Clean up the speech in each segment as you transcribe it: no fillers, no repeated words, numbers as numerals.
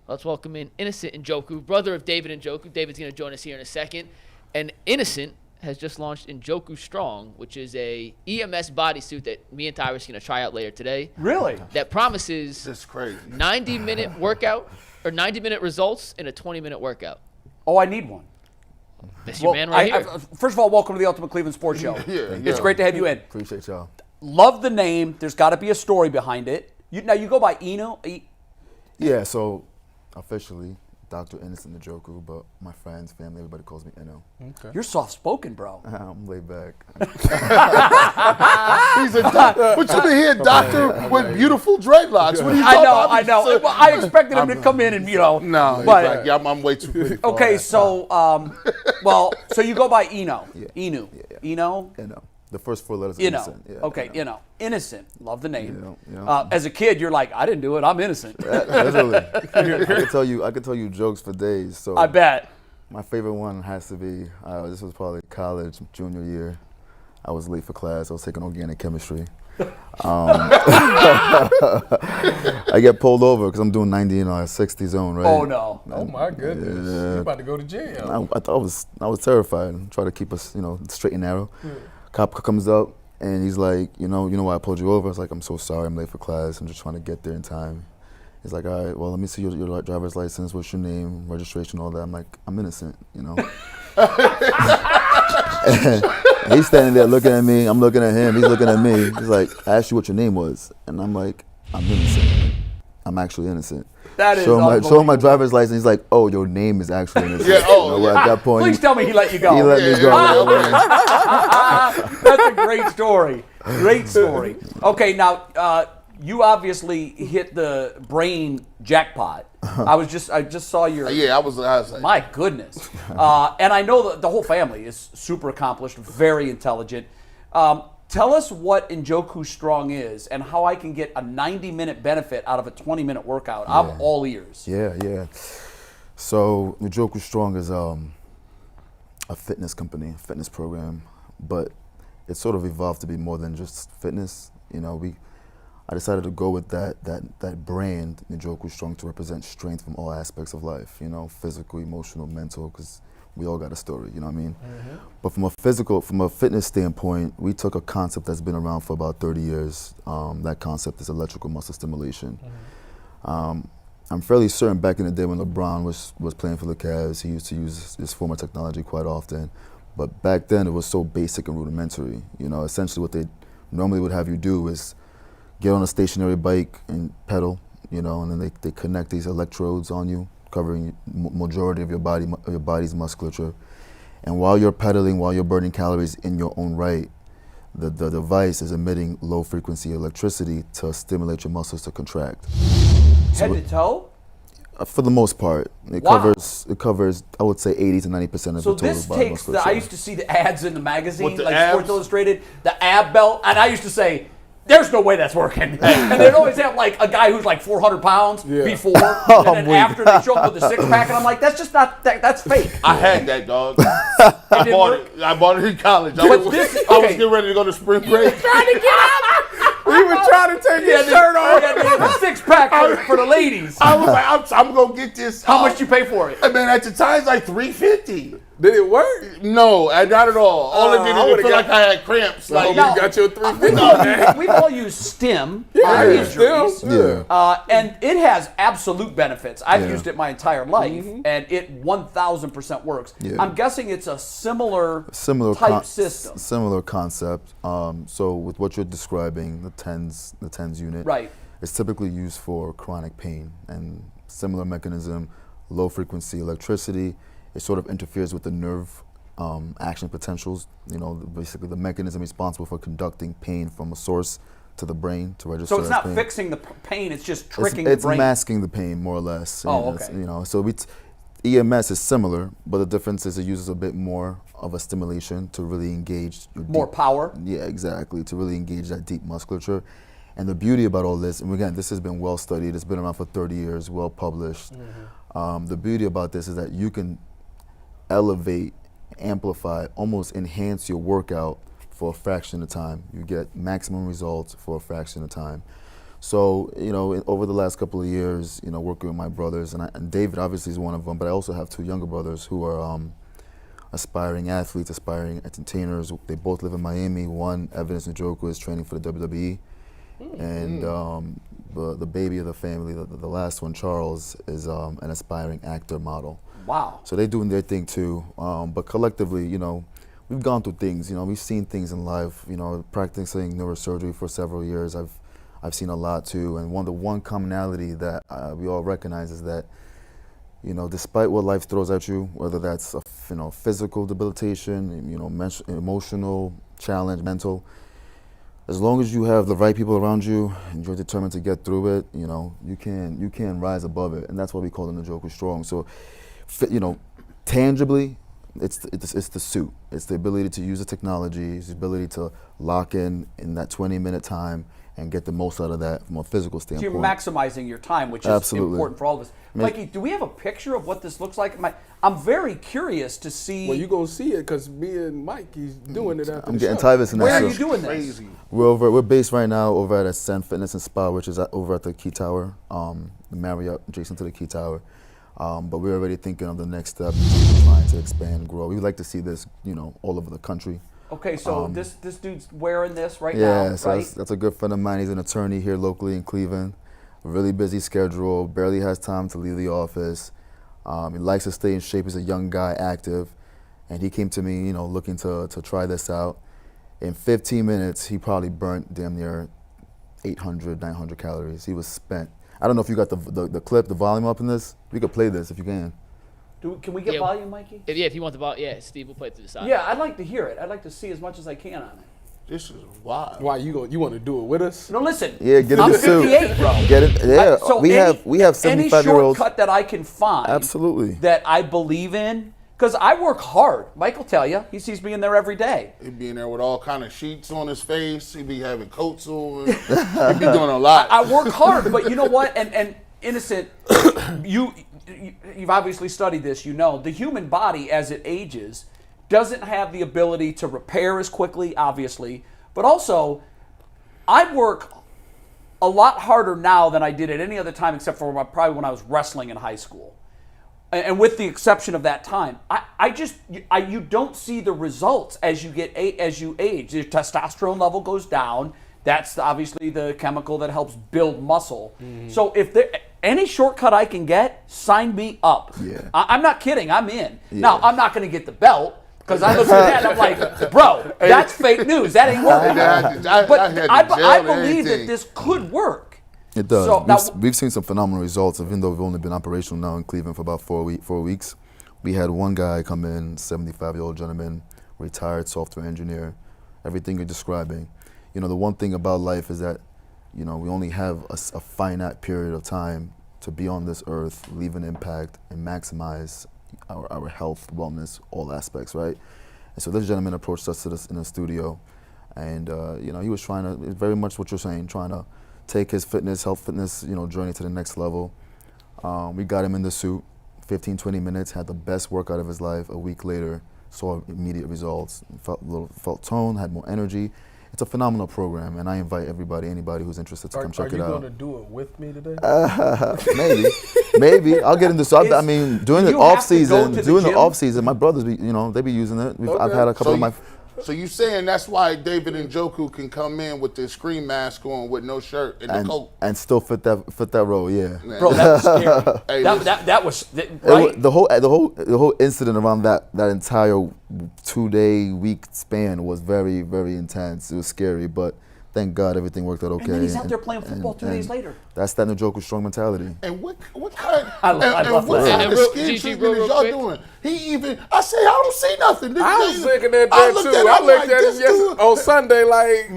Let's welcome in Innocent Njoku, brother of David Njoku. David's going to join us here in a second. And Innocent has just launched Njoku Strong, which is a EMS bodysuit that me and Tyrus are going to try out later today. Really? That promises That's crazy. 90-minute workout or 90-minute results in a 20-minute workout. Oh, I need one. That's your man right here. First of all, welcome to the Ultimate Cleveland Sports Show. It's great to have you in. Appreciate y'all. Love the name. There's got to be a story behind it. Now, you go by Eno? Yeah, so officially, Dr. Innocent Njoku, but my friends, family, everybody calls me Eno. Okay. You're soft-spoken, bro. I'm laid back. He's a doctor. But you been here, doctor, with beautiful dreadlocks. What are you talking about? I know. Well, I expected him to come in and, No, but, like, yeah, I'm way too pretty. Okay, so, so you go by Eno. Yeah. Enu. Yeah. Eno? Eno. The first 4 letters are Eno. innocent. Yeah, Okay, Eno. Innocent. Love the name. Yeah. As a kid, you're like, I didn't do it. I'm innocent. Literally. I could tell you jokes for days. So I bet. my favorite one has to be, this was probably college, junior year. I was late for class. I was taking organic chemistry. I get pulled over because I'm doing 90 in a 60 zone, right? Oh, no. Oh my goodness! Yeah. You're about to go to jail. I was terrified. Try to keep us, straight and narrow. Cop comes up and he's like, you know why I pulled you over? I was like, I'm so sorry, I'm late for class. I'm just trying to get there in time. He's like, all right, well, let me see your driver's license. What's your name, registration, all that. I'm like, I'm innocent, And he's standing there looking at me. I'm looking at him. He's looking at me. He's like, I asked you what your name was, and I'm like, I'm innocent. I'm actually innocent. That is show him my unbelievable. driver's license. He's like, oh, your name is actually innocent. Yeah, oh, At that point, Please tell me he let you go. he let me go. That's a great story. Great story. Okay, now you obviously hit the brain jackpot. I just saw your. Yeah, I was like, My goodness. And I know that the whole family is super accomplished, very intelligent. Tell us what Njoku Strong is and how I can get a 90-minute benefit out of a 20-minute workout. I'm all ears. Yeah. So Njoku Strong is a fitness company, a fitness program, but it sort of evolved to be more than just fitness. I decided to go with that brand, Njoku Strong, to represent strength from all aspects of life. Physical, emotional, mental, because we all got a story. You know what I mean? Mm-hmm. But from a fitness standpoint, we took a concept that's been around for about 30 years. That concept is electrical muscle stimulation. Mm-hmm. I'm fairly certain back in the day when LeBron was playing for the Cavs, he used to use this form of technology quite often. But back then, it was so basic and rudimentary. Essentially what they normally would have you do is get on a stationary bike and pedal, and then they connect these electrodes on you, covering majority of your body's musculature. And while you're pedaling, while you're burning calories in your own right, the device is emitting low frequency electricity to stimulate your muscles to contract. Head to toe? For the most part, it covers I would say 80 to 90% of So the total this body takes musculature. I used to see the ads in the magazine, With the like abs? Sports Illustrated, the ab belt, and I used to say, there's no way that's working. And they'd always have like a guy who's like 400 pounds before, and then after they show up with the six pack, and I'm like, that's just not, that's fake. I had that, dog. I bought it in college. I was getting ready to go to spring break. Trying to get up. He was trying to take his shirt off. The six pack for the ladies. I was like, I'm gonna get this. How much you pay for it? Man, at the time, it's like $350. Did it work? No, not at all. All it did I is would've feel got- like I had cramps. Like you No. got your 350. We've all used stim Yeah, injuries. still. Yeah. And it has absolute benefits. I've Yeah. used it my entire life, and it 1,000% works. Yeah. I'm guessing it's a similar Similar type system. Similar concept. So with what you're describing, the TENS unit, Right. it's typically used for chronic pain and similar mechanism, low frequency electricity. It sort of interferes with the nerve action potentials. Basically the mechanism responsible for conducting pain from a source to the brain to register. So it's as not pain. fixing the pain; it's just tricking the It's brain. masking the pain more or less. Oh, And it's, okay. So EMS is similar, but the difference is it uses a bit more of a stimulation to really engage your More deep- power. Yeah, exactly, to really engage that deep musculature. And the beauty about all this, and again, this has been well studied, it's been around for 30 years, well published. The beauty about this is that you can elevate, amplify, almost enhance your workout for a fraction of time. You get maximum results for a fraction of time. So, over the last couple of years, working with my brothers, and David obviously is one of them, but I also have 2 younger brothers who are aspiring athletes, aspiring entertainers. They both live in Miami. One, Evan Njoku, is training for the WWE. And the baby of the family, the last one, Charles, is an aspiring actor model. Wow. So they're doing their thing too. But collectively, we've gone through things. We've seen things in life. Practicing neurosurgery for several years, I've seen a lot too. And the one commonality that we all recognize is that, despite what life throws at you, whether that's physical debilitation, emotional challenge, mental, as long as you have the right people around you and you're determined to get through it, you can rise above it, and that's what we call the Njoku Strong. So, tangibly, it's the suit. It's the ability to use the technology. It's the ability to lock in that 20-minute time and get the most out of that from a physical So standpoint. you're maximizing your time, which is Absolutely. important for all of us. Mikey, do we have a picture of what this looks like? I'm very curious to see. Well, you're going to see it because me and Mike, he's doing it after I'm the getting show. Tyvis in that. Where are show. you doing this? Crazy. We're based right now over at Ascend Fitness and Spa, which is over at the Key Tower, the Marriott adjacent to the Key Tower. But we're already thinking of the next step, trying to expand and grow. We'd like to see this, all over the country. Okay, so this dude's wearing this right Yeah, now, so right? that's a good friend of mine. He's an attorney here locally in Cleveland. Really busy schedule, barely has time to leave the office. He likes to stay in shape. He's a young guy, active. And he came to me, looking to try this out. In 15 minutes, he probably burnt damn near 800, 900 calories. He was spent. I don't know if you got the clip, the volume up in this. We could play this if you can. Can we get volume, Mikey? If you want the ball, Steve will play it to the side. Yeah, I'd like to hear it. I'd like to see as much as I can on it. This is wild. Why, you want to do it with us? No, listen. Yeah, get in I'm the suit. 58, bro. Get it. Yeah, So we have 75-year-olds. Any shortcut that I can find, Absolutely. that I believe in, because I work hard. Mike will tell you. He sees me in there every day. He'd be in there with all kind of sheets on his face. He'd be having coats on. He'd be doing a lot. I work hard, but you know what? And Innocent, you've obviously studied this. The human body as it ages doesn't have the ability to repair as quickly, obviously, but also I work a lot harder now than I did at any other time, except for probably when I was wrestling in high school. And with the exception of that time, you don't see the results as you age. Your testosterone level goes down. That's obviously the chemical that helps build muscle. Mm-hmm. So if there any shortcut I can get, sign me up. Yeah. I'm not kidding. I'm in. Yeah. Now I'm not going to get the belt because I look at that and I'm like, bro, that's fake news. That ain't working. But I believe that this could work. It does. So we've seen some phenomenal results, even though we've only been operational now in Cleveland for about 4 weeks. We had one guy come in, 75-year-old gentleman, retired software engineer, everything you're describing. The one thing about life is that, we only have a finite period of time to be on this earth, leave an impact, and maximize our health, wellness, all aspects, right? And so this gentleman approached us in the studio, and he was trying to, very much what you're saying, trying to take his health fitness, journey to the next level. We got him in the suit, 15, 20 minutes, had the best workout of his life. A week later, saw immediate results, felt toned, had more energy. It's a phenomenal program, and I invite anybody who's interested to come check it out. Are you going to do it with me today? Maybe. I'll get into this. I mean, during the off season, my brothers, they be using it. I've had a couple of my. So you saying that's why David Njoku can come in with the screen mask on with no shirt and the coat and still fit that role, yeah. Bro, that was scary. Hey, that was right. The whole incident around that entire 2-day week span was very, very intense. It was scary, but thank God everything worked out okay. And then he's out there playing football 2 days later. That's that Njoku Strong mentality. And what kind? I love what that. kind of skin treatment is y'all doing? I say I don't see nothing. I was looking at that too. I looked at him on Sunday like.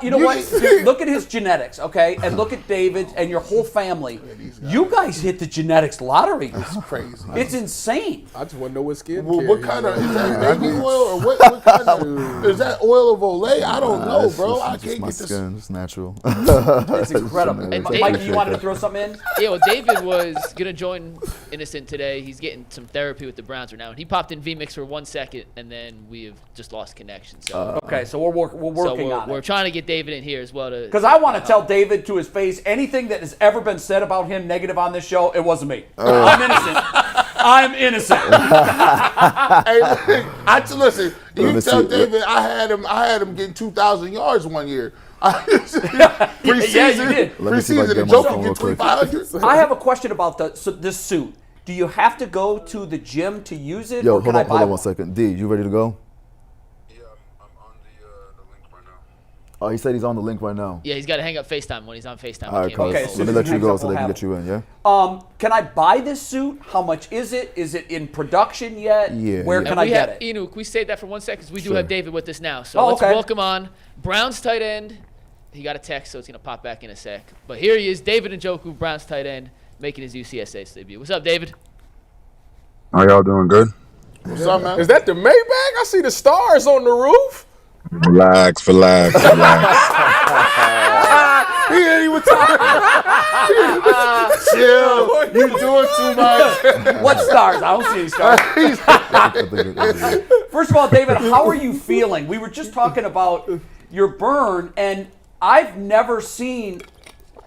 You know what? Dude, look at his genetics, okay, and look at David and your whole family. You guys hit the genetics lottery. It's crazy. It's insane. I just want to know what skin. Well, what kind of is that baby oil or what kind of is that oil of Olay? I don't know, bro. I can't my get this. skin. It's natural. It's incredible. And Mikey, you wanted to throw something in? Yeah, well, David was gonna join Innocent today. He's getting some therapy with the Browns Browns are now. And he popped in VMix for 1 second, and then we have just lost connection. So Okay, so we're working on it. We're trying to get David in here as well. Because I want to tell David to his face, anything that has ever been said about him negative on this show, it wasn't me. I'm innocent. I'm innocent. Hey, listen. You tell David I had him getting 2,000 yards one year. Preseason, yeah, you did. Preseason, the Njoku get 2,500. I have a question about this suit. Do you have to go to the gym to use it? Yo, or hold can on 1 second. D, you ready to go? Yeah, I'm on the link right now. Oh, he said he's on the link right now. Yeah, he's got to hang up FaceTime when he's on FaceTime. All right, cool. Okay, Let so me let you go so we'll they can have get you in, yeah? Can I buy this suit? How much is it? Is it in production yet? Yeah, Where yeah. can I get it? Can we save that for 1 second? Because we do Sure. have David with us now. So Oh, let's okay. welcome on Browns tight end. He got a text, so it's going to pop back in a sec. But here he is, David Njoku, Browns tight end, making his UCSS debut. What's up, David? How y'all doing? Good? What's up, man? Is that the Maybach? I see the stars on the roof. Relax. He ain't even talking. Chill. You doing too much. What stars? I don't see any stars. First of all, David, how are you feeling? We were just talking about your burn, and I've never seen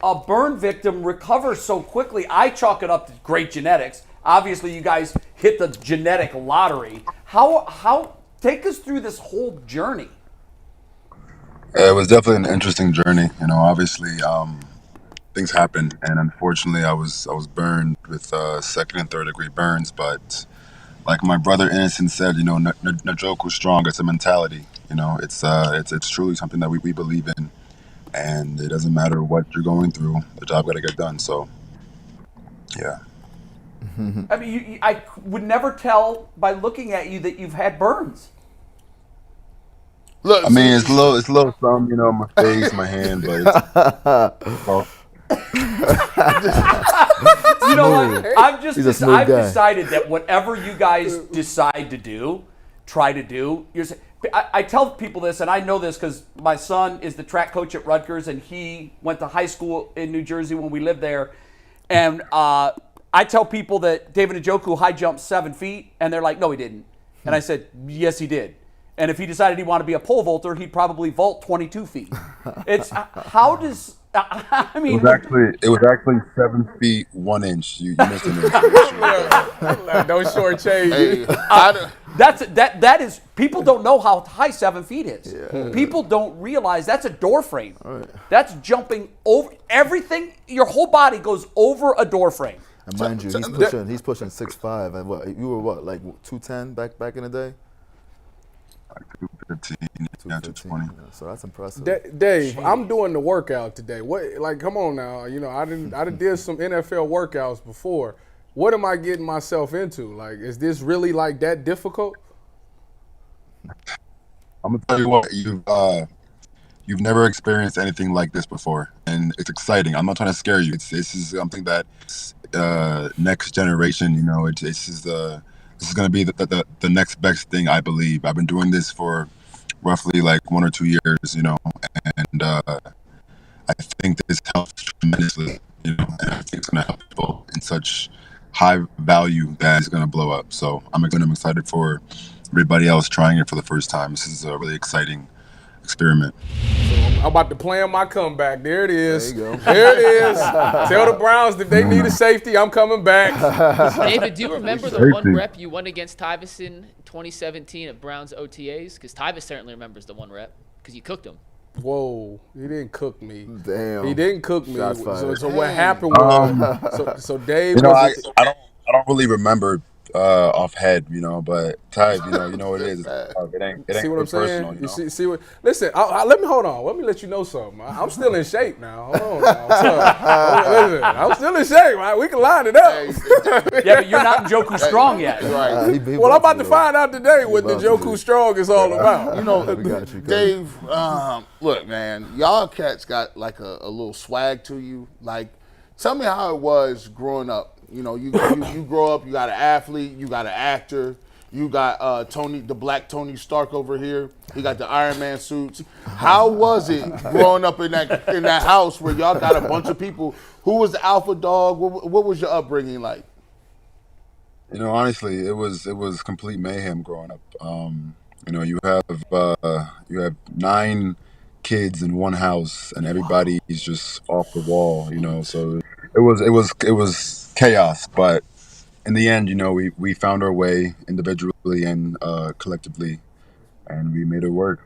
a burn victim recover so quickly. I chalk it up to great genetics. Obviously, you guys hit the genetic lottery. How take us through this whole journey? It was definitely an interesting journey. Obviously, things happen, and unfortunately, I was burned with 2nd and 3rd degree burns. But like my brother Innocent said, Njoku Strong. It's a mentality. It's truly something that we believe in, and it doesn't matter what you're going through. The job got to get done. So, yeah. I mean, I would never tell by looking at you that you've had burns. Look, I mean, it's a little some, my face, my hand, but it's, well, You know what? I've guy. decided that whatever you guys decide to do, try to do. I tell people this, and I know this because my son is the track coach at Rutgers, and he went to high school in New Jersey when we lived there. And I tell people that David Njoku high jumped 7 feet, and they're like, no, he didn't. And I said, yes, he did. And if he decided he wanted to be a pole vaulter, he'd probably vault 22 feet. It's how does I mean? it was actually 7 feet 1 inch. You missed an inch. Don't shortchange. Hey, That is people don't know how high 7 feet is. Yeah. People don't realize that's a door frame. Right. That's jumping over everything. Your whole body goes over a door frame. And mind you, he's pushing 6'5". And what, you were what, like 210 back in the day? Like 215, 220. So that's impressive. Dave, I'm doing the workout today. What? Like, come on now. I did some NFL workouts before. What am I getting myself into? Like, is this really like that difficult? I'm gonna tell you what, you've never experienced anything like this before, and it's exciting. I'm not trying to scare you. This is something that next generation. This is going to be the next best thing, I believe. I've been doing this for roughly like 1 or 2 years, and I think this helps tremendously, and I think it's going to help people in such high value that it's going to blow up. So I'm excited for everybody else trying it for the first time. This is a really exciting experiment. So I'm about to plan my comeback. There it is. There you go. There it is. Tell the Browns if they need a safety, I'm coming back. David, do you remember the one rep you won against Tyvis in 2017 at Browns OTAs? Because Tyvis certainly remembers the one rep because you cooked him. Whoa, he didn't cook me. Damn. He didn't cook me. Shots fired. So what happened was, so Dave. I don't really remember off head, but Ty, you know what it is. It ain't See what I'm personal, saying? You see what? Listen, let me hold on. Let me let you know something. I'm still in shape now. Hold on now. Listen, I'm still in shape. Right? We can line it up. Yeah, but you're not Njoku Strong yet. right. Well, I'm about to find out today what the Njoku Strong is all about. We got you, Dave, look, man, y'all cats got like a little swag to you. Like, tell me how it was growing up. You grow up, you got an athlete, you got an actor, you got the black Tony Stark over here. He got the Iron Man suits. How was it growing up in that house where y'all got a bunch of people? Who was the alpha dog? What was your upbringing like? Honestly, it was complete mayhem growing up. You have 9 kids in one house, and everybody's just off the wall. So it was chaos. But in the end, we found our way individually and collectively, and we made it work.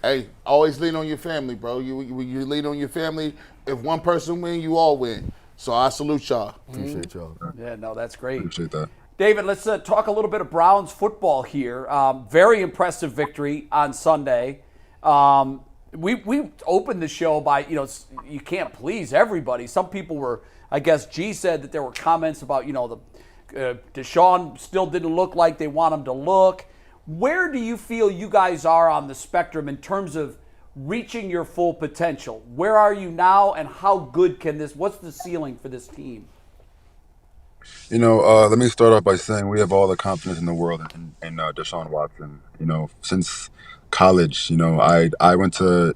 Hey, always lean on your family, bro. You lean on your family. If one person win, you all win. So I salute y'all. Appreciate y'all. Yeah, no, that's great. Appreciate that. David, let's talk a little bit of Browns football here. Very impressive victory on Sunday. We opened the show by, you can't please everybody. Some people were, I guess G said that there were comments about, Deshaun still didn't look like they want him to look. Where do you feel you guys are on the spectrum in terms of reaching your full potential? Where are you now, and how good what's the ceiling for this team? Let me start off by saying we have all the confidence in the world in Deshaun Watson. Since college, I went to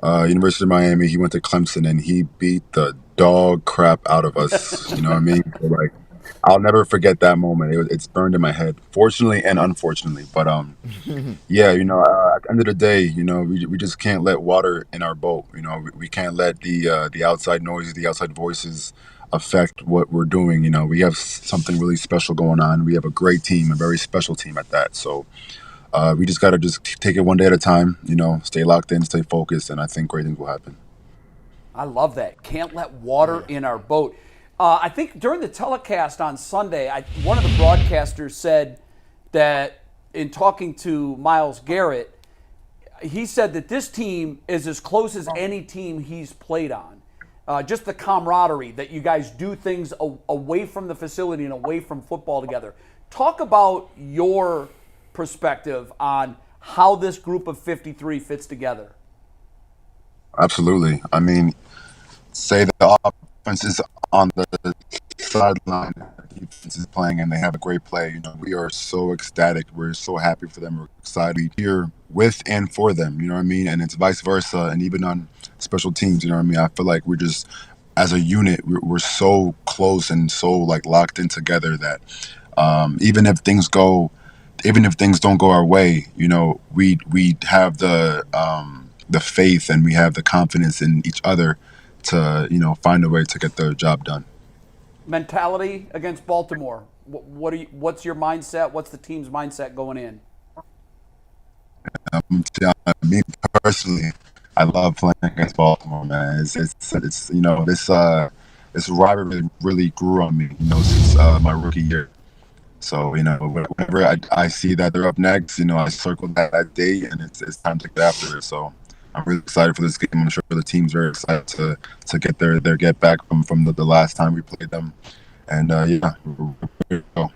University of Miami. He went to Clemson, and he beat the dog crap out of us. You know what I mean? So, I'll never forget that moment. It's burned in my head, fortunately and unfortunately. But yeah, at the end of the day, we just can't let water in our boat. We can't let the outside noises, the outside voices affect what we're doing. We have something really special going on. We have a great team, a very special team at that. So we just got to just take it one day at a time, stay locked in, stay focused, and I think great things will happen. I love that. Can't let water in our boat. I think during the telecast on Sunday, one of the broadcasters said that in talking to Myles Garrett, he said that this team is as close as any team he's played on. Just the camaraderie that you guys do things away from the facility and away from football together. Talk about your perspective on how this group of 53 fits together. Absolutely. I mean, say the offense is on the sideline, the defense is playing, and they have a great play. We are so ecstatic. We're so happy for them. We're excited here with and for them. You know what I mean? And it's vice versa. And even on special teams, you know what I mean? I feel like we're just, as a unit, we're so close and so locked in together that even if things don't go our way, we have the faith and we have the confidence in each other to find a way to get the job done. Mentality against Baltimore. What's your mindset? What's the team's mindset going in? Me personally, I love playing against Baltimore, man. This rivalry really grew on me, since my rookie year. So, whenever I see that they're up next, I circle that day, and it's time to get after it. So I'm really excited for this game. I'm sure the team's very excited to get their get back from the last time we played them. And yeah, we're ready to go.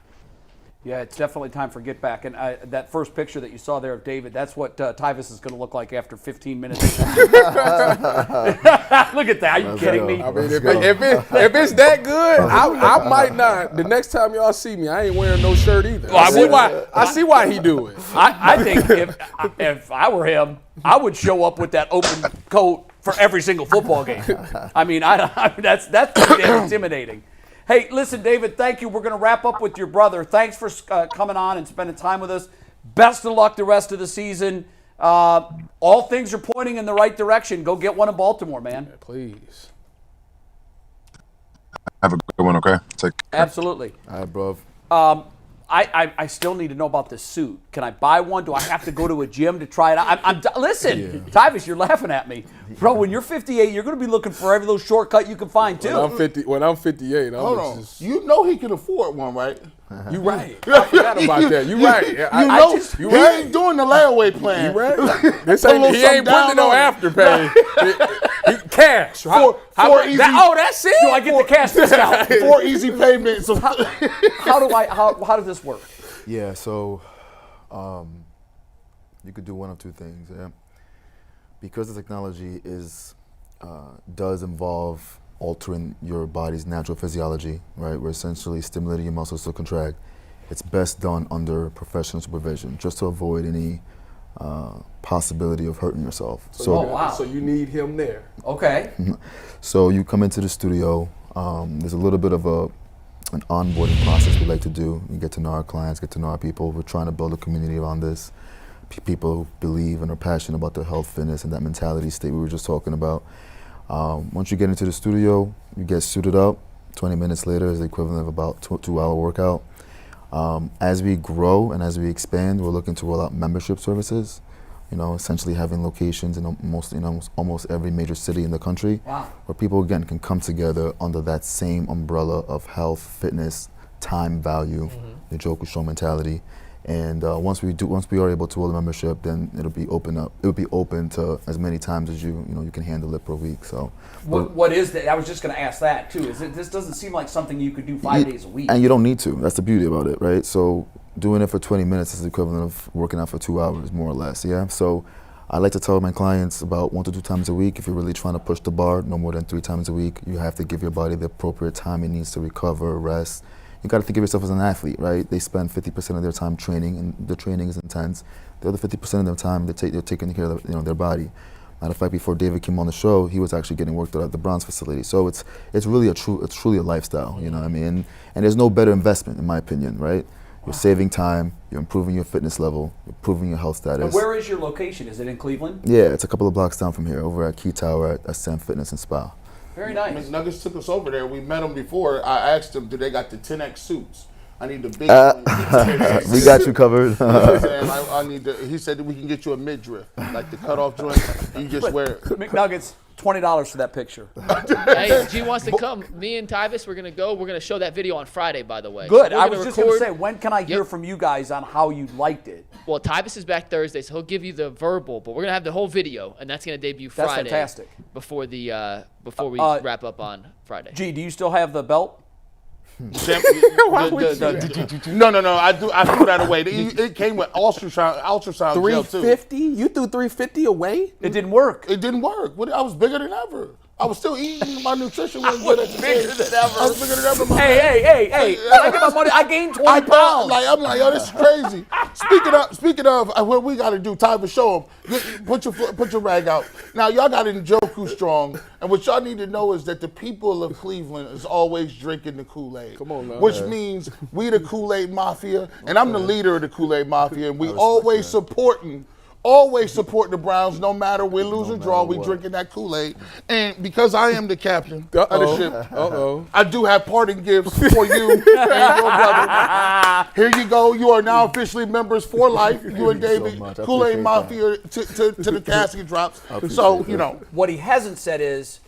Yeah, it's definitely time for get back. And that first picture that you saw there of David, that's what Tyvus is going to look like after 15 minutes. Look at that. Are you kidding me? I mean, if it's that good, I might not. The next time y'all see me, I ain't wearing no shirt either. Well, I see why he do it. I think if I were him, I would show up with that open coat for every single football game. I mean, that's pretty damn intimidating. Hey, listen, David, thank you. We're going to wrap up with your brother. Thanks for coming on and spending time with us. Best of luck the rest of the season. All things are pointing in the right direction. Go get one in Baltimore, man. Yeah, please. Have a good one, okay? Take care. Absolutely. All right, bro. I still need to know about this suit. Can I buy one? Do I have to go to a gym to try it out? Listen, Tyvus, you're laughing at me. Bro, when you're 58, you're going to be looking for every little shortcut you can find, too. When I'm 58, Hold on. You know he can afford one, right? You right. I forgot about that. You right. He ain't doing the layaway plan. You right. He ain't putting no afterpay. Cash. That's it. Do I get the cash discount? 4 easy payments. How does this work? Yeah, so you could do one of two things. Yeah, because the technology does involve altering your body's natural physiology, right? We're essentially stimulating your muscles to contract. It's best done under professional supervision, just to avoid any possibility of hurting yourself. So you need him there. Okay. So you come into the studio. There's a little bit of an onboarding process we like to do. We get to know our clients, get to know our people. We're trying to build a community around this. People who believe and are passionate about their health, fitness, and that mentality state we were just talking about. Once you get into the studio, you get suited up. 20 minutes later is the equivalent of about two-hour workout. As we grow and as we expand, we're looking to roll out membership services. Essentially having locations in almost every major city in the country. Wow. Where people again can come together under that same umbrella of health, fitness, time value, the Njoku Strong mentality. And once we are able to roll the membership, then it'll be open to as many times as you can handle it per week. So what is that? I was just going to ask that too. This doesn't seem like something you could do 5 days a week. And you don't need to. That's the beauty about it, right? So doing it for 20 minutes is the equivalent of working out for 2 hours, more or less. Yeah. So I like to tell my clients about 1 to 2 times a week. If you're really trying to push the bar, no more than 3 times a week. You have to give your body the appropriate time it needs to recover, rest. You got to think of yourself as an athlete, right? They spend 50% of their time training, and the training is intense. The other 50% of their time, they're taking care of their body. Matter of fact, before David came on the show, he was actually getting worked out at the Browns facility. So it's really it's truly a lifestyle, you know what I mean? And there's no better investment, in my opinion, right? You're saving time, you're improving your fitness level, you're improving your health status. And where is your location? Is it in Cleveland? Yeah, it's a couple of blocks down from here, over at Key Tower at Sam Fitness and Spa. Very nice. McNuggets took us over there. We met them before. I asked them, do they got the 10X suits? I need the big one. We got you covered. I need he said that we can get you a midriff, like the cutoff joint. You just wear it. McNuggets, $20 for that picture. Hey, G wants to come. Me and Tyvis, we're going to go. We're going to show that video on Friday, by the way. Good. So I was just going to say, when can I hear from you guys on how you liked it? Well, Tyvis is back Thursday, so he'll give you the verbal, but we're going to have the whole video, and that's going to debut Friday. That's fantastic. Before we wrap up on Friday. G, do you still have the belt? No. I do. I threw that away. It came with ultrasound gel too. 350? You threw 350 away? It didn't work. It didn't work. I was bigger than ever. I was still eating. My nutrition wasn't good at the bigger than ever. I was bigger than ever. Hey! When I get my money, I gained 20 pounds. I'm like, yo, this is crazy. Speaking of, what we got to do, Ty, show them. Put your rag out. Now y'all got Njoku Strong, and what y'all need to know is that the people of Cleveland is always drinking the Kool-Aid. Come on, man. Which means we the Kool-Aid Mafia, and I'm the leader of the Kool-Aid Mafia, and we always supporting the Browns, no matter win, lose, or draw. We drinking that Kool-Aid. And because I am the captain of the ship, I do have parting gifts for you and your brother. Here you go. You are now officially members for life. You and David, so Kool-Aid Mafia to the casket drops. So, What he hasn't said is,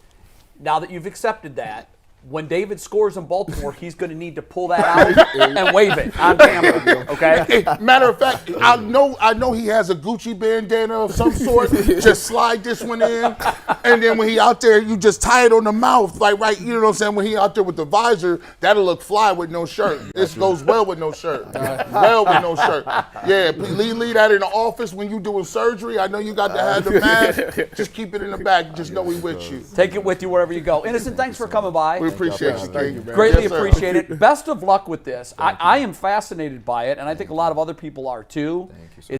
now that you've accepted that, when David scores in Baltimore, he's going to need to pull that out and wave it on camera. Okay. Matter of fact, I know he has a Gucci bandana of some sort. Just slide this one in, and then when he out there, you just tie it on the mouth, like right. You know what I'm saying? When he out there with the visor, that'll look fly with no shirt. This goes well with no shirt. Well with no shirt. Yeah, leave that in the office when you doing surgery. I know you got to have the mask. Just keep it in the back. Just know we with you. Take it with you wherever you go. Innocent, thanks for coming by. We appreciate you. Thank you, man. Greatly Yes, sir. appreciate it. Best of luck with this. I am fascinated by it, and I think a lot of other people are too.